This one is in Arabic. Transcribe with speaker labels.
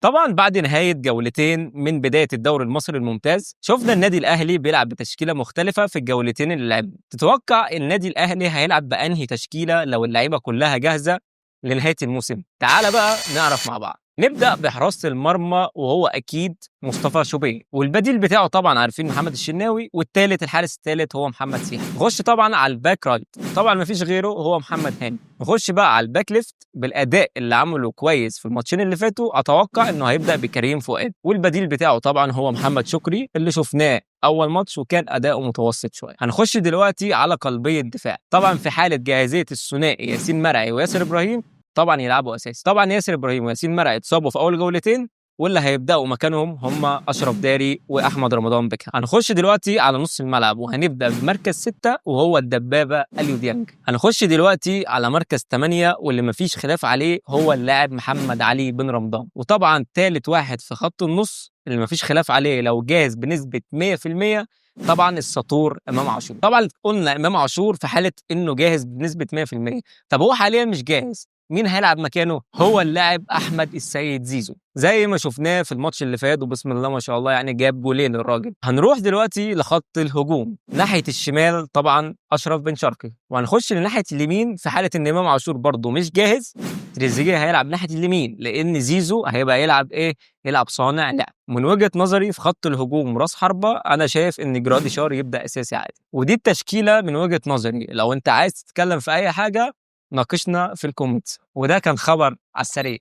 Speaker 1: طبعا بعد نهايه جولتين من بدايه الدوري المصري الممتاز شفنا النادي الاهلي بيلعب بتشكيله مختلفه في الجولتين اللي لعبهم. تتوقع النادي الاهلي هيلعب بانهي تشكيله لو اللعيبه كلها جاهزه لنهايه الموسم؟ تعال بقى نعرف مع بعض. نبدا بحراسه المرمى وهو اكيد مصطفى شوبير، والبديل بتاعه طبعا عارفين محمد الشناوي، والثالث الحارس الثالث هو محمد سيحة. نخش طبعا على الباك رايت، طبعا مفيش غيره هو محمد هاني. نخش بقى على الباك ليفت، بالاداء اللي عمله كويس في الماتشين اللي فاتوا اتوقع انه هيبدا بكريم فؤاد، والبديل بتاعه طبعا هو محمد شكري اللي شفناه اول ماتش وكان اداؤه متوسط شويه. هنخش دلوقتي على قلبي الدفاع، طبعا في حاله جاهزيه الثنائي ياسين مرعي وياسر ابراهيم طبعا يلعبوا اساسي. طبعا ياسر ابراهيم وياسين مرعي اتصابوا في اول جولتين، واللي هيبداوا مكانهم هم اشرف داري واحمد رمضان بكا. هنخش دلوقتي على نص الملعب وهنبدا بمركز 6 وهو الدبابه اليو ديانج. هنخش دلوقتي على مركز 8 واللي مفيش خلاف عليه هو اللاعب محمد علي بن رمضان. وطبعا ثالث واحد في خط النص اللي مفيش خلاف عليه لو جاهز بنسبه 100% طبعا السطور امام عاشور. طبعا قلنا امام عاشور في حاله انه جاهز بنسبه 100%. طب هو حاليا مش جاهز، مين هيلعب مكانه؟ هو اللاعب احمد السيد زيزو زي ما شفناه في الماتش اللي فات، وبسم الله ما شاء الله يعني جاب جولين الراجل. هنروح دلوقتي لخط الهجوم، ناحيه الشمال طبعا اشرف بن شرقي، وهنخش لناحيه اليمين في حاله ان امام عاشور برضه مش جاهز تريزيجيه هيلعب ناحيه اليمين، لان زيزو هيبقى يلعب ايه؟ يلعب صانع لعب. من وجهه نظري في خط الهجوم راس حربه انا شايف ان جراديشار يبدا اساسي عادي، ودي التشكيله من وجهه نظري. لو انت عايز تتكلم في اي حاجه ناقشنا في الكومنتس. وده كان خبر على السريع.